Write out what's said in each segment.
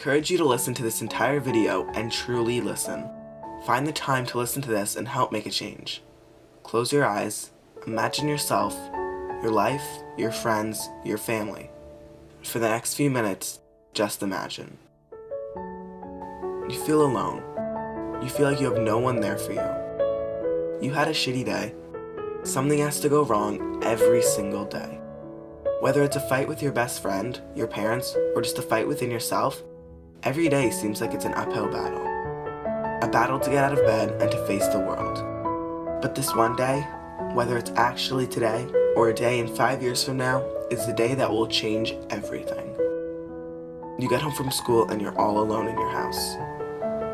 encourage you to listen to this entire video and truly listen. Find the time to listen to this and help make a change. Close your eyes, imagine yourself, your life, your friends, your family. For the next few minutes, just imagine. You feel alone. You feel like you have no one there for you. You had a shitty day. Something has to go wrong every single day. Whether it's a fight with your best friend, your parents, or just a fight within yourself, every day seems like it's an uphill battle. A battle to get out of bed and to face the world. But this one day, whether it's actually today or a day in 5 years from now, is the day that will change everything. You get home from school and you're all alone in your house.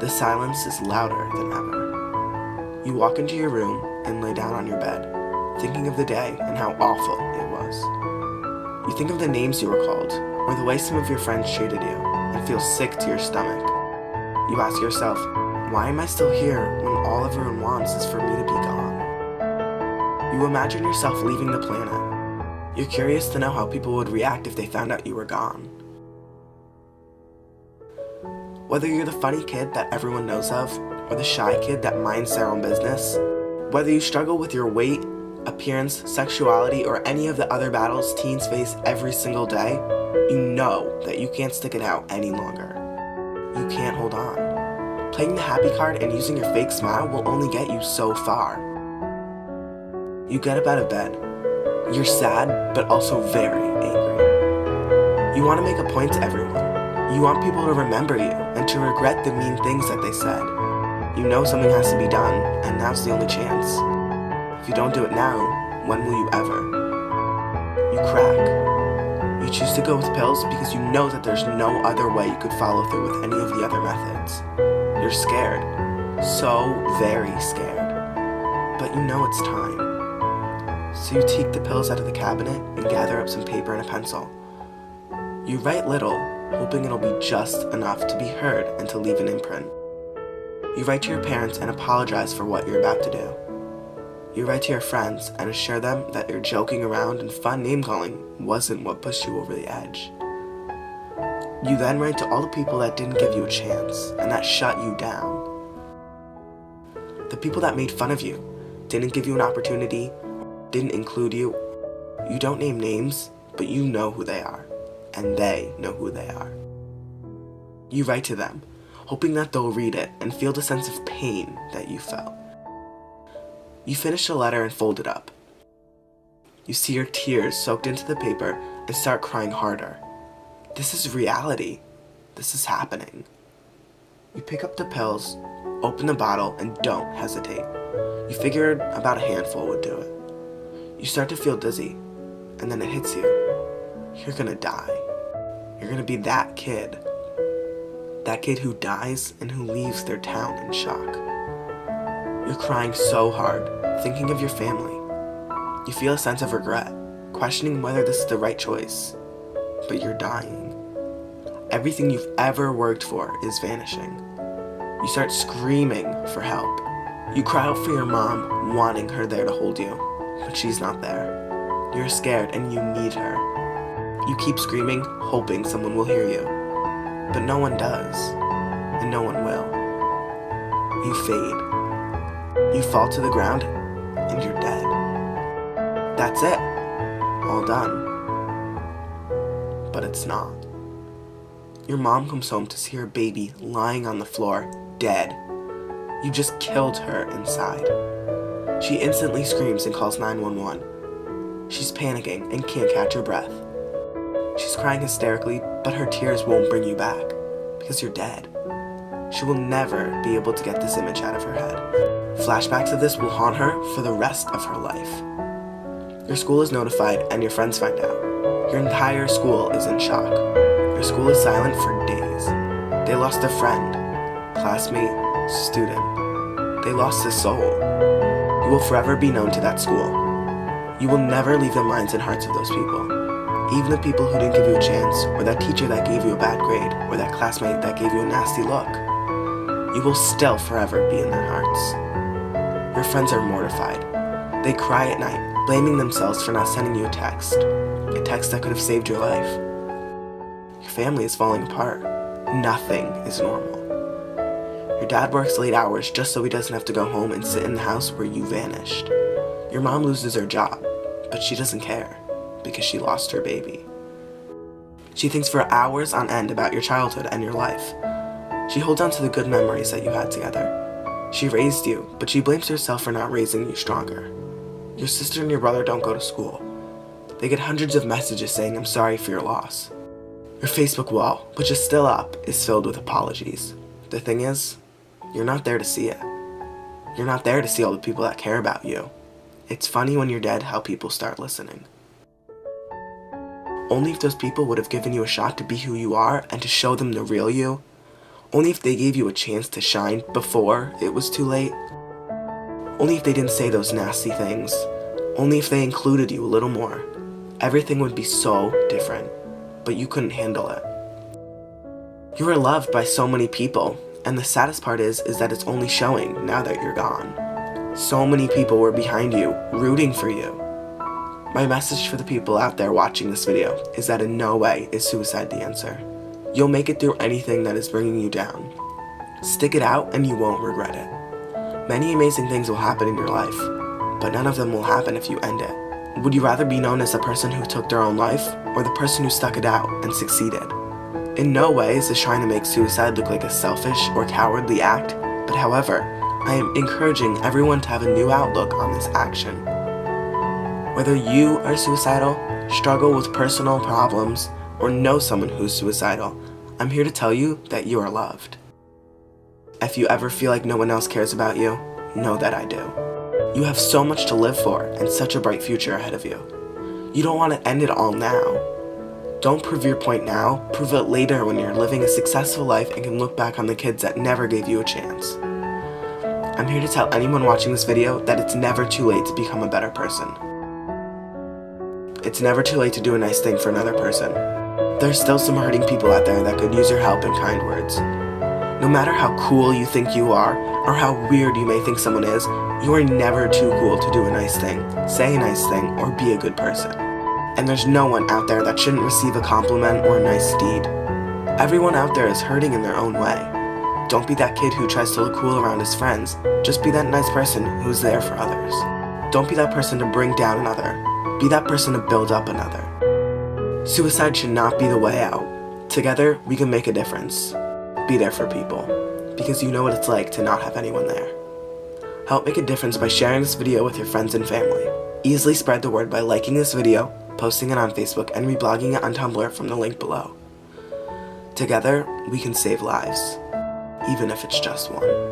The silence is louder than ever. You walk into your room and lay down on your bed, thinking of the day and how awful it was. You think of the names you were called, or the way some of your friends treated you, and feel sick to your stomach. You ask yourself, why am I still here when all everyone wants is for me to be gone? You imagine yourself leaving the planet. You're curious to know how people would react if they found out you were gone. Whether you're the funny kid that everyone knows of, or the shy kid that minds their own business, whether you struggle with your weight, appearance, sexuality, or any of the other battles teens face every single day, you know that you can't stick it out any longer. You can't hold on. Playing the happy card and using your fake smile will only get you so far. You get up out of bed. You're sad, but also very angry. You want to make a point to everyone. You want people to remember you and to regret the mean things that they said. You know something has to be done, and now's the only chance. If you don't do it now, when will you ever? You crack. You choose to go with pills because you know that there's no other way you could follow through with any of the other methods. You're scared. So very scared. But you know it's time. So you take the pills out of the cabinet and gather up some paper and a pencil. You write little, hoping it'll be just enough to be heard and to leave an imprint. You write to your parents and apologize for what you're about to do. You write to your friends and assure them that your joking around and fun name-calling wasn't what pushed you over the edge. You then write to all the people that didn't give you a chance and that shut you down. The people that made fun of you, didn't give you an opportunity, didn't include you. You don't name names, but you know who they are, and they know who they are. You write to them, hoping that they'll read it and feel the sense of pain that you felt. You finish the letter and fold it up. You see your tears soaked into the paper and start crying harder. This is reality. This is happening. You pick up the pills, open the bottle, and don't hesitate. You figured about a handful would do it. You start to feel dizzy, and then it hits you. You're gonna die. You're gonna be that kid. That kid who dies and who leaves their town in shock. You're crying so hard, thinking of your family. You feel a sense of regret, questioning whether this is the right choice. But you're dying. Everything you've ever worked for is vanishing. You start screaming for help. You cry out for your mom, wanting her there to hold you, but she's not there. You're scared and you need her. You keep screaming, hoping someone will hear you. But no one does, and no one will. You fade. You fall to the ground, and you're dead. That's it. All done. But it's not. Your mom comes home to see her baby lying on the floor, dead. You just killed her inside. She instantly screams and calls 911. She's panicking and can't catch her breath. She's crying hysterically, but her tears won't bring you back, because you're dead. She will never be able to get this image out of her head. Flashbacks of this will haunt her for the rest of her life. Your school is notified and your friends find out. Your entire school is in shock. Your school is silent for days. They lost a friend, classmate, student. They lost a soul. You will forever be known to that school. You will never leave the minds and hearts of those people. Even the people who didn't give you a chance, or that teacher that gave you a bad grade, or that classmate that gave you a nasty look. You will still forever be in their hearts. Your friends are mortified. They cry at night, blaming themselves for not sending you a text that could have saved your life. Your family is falling apart. Nothing is normal. Your dad works late hours just so he doesn't have to go home and sit in the house where you vanished. Your mom loses her job, but she doesn't care because she lost her baby. She thinks for hours on end about your childhood and your life. She holds on to the good memories that you had together. She raised you, but she blames herself for not raising you stronger. Your sister and your brother don't go to school. They get hundreds of messages saying I'm sorry for your loss. Your Facebook wall, which is still up, is filled with apologies. The thing is, you're not there to see it. You're not there to see all the people that care about you. It's funny when you're dead how people start listening. Only if those people would have given you a shot to be who you are and to show them the real you. Only if they gave you a chance to shine before it was too late. Only if they didn't say those nasty things. Only if they included you a little more. Everything would be so different, but you couldn't handle it. You are loved by so many people, and the saddest part is that it's only showing now that you're gone. So many people were behind you, rooting for you. My message for the people out there watching this video is that in no way is suicide the answer. You'll make it through anything that is bringing you down. Stick it out and you won't regret it. Many amazing things will happen in your life, but none of them will happen if you end it. Would you rather be known as the person who took their own life, or the person who stuck it out and succeeded? In no way is this trying to make suicide look like a selfish or cowardly act, but however, I am encouraging everyone to have a new outlook on this action. Whether you are suicidal, struggle with personal problems, or know someone who's suicidal, I'm here to tell you that you are loved. If you ever feel like no one else cares about you, know that I do. You have so much to live for and such a bright future ahead of you. You don't want to end it all now. Don't prove your point now, prove it later when you're living a successful life and can look back on the kids that never gave you a chance. I'm here to tell anyone watching this video that it's never too late to become a better person. It's never too late to do a nice thing for another person. There's still some hurting people out there that could use your help and kind words. No matter how cool you think you are, or how weird you may think someone is, you are never too cool to do a nice thing, say a nice thing, or be a good person. And there's no one out there that shouldn't receive a compliment or a nice deed. Everyone out there is hurting in their own way. Don't be that kid who tries to look cool around his friends. Just be that nice person who's there for others. Don't be that person to bring down another. Be that person to build up another. Suicide should not be the way out. Together, we can make a difference. Be there for people, because you know what it's like to not have anyone there. Help make a difference by sharing this video with your friends and family. Easily spread the word by liking this video, posting it on Facebook, and reblogging it on Tumblr from the link below. Together, we can save lives, even if it's just one.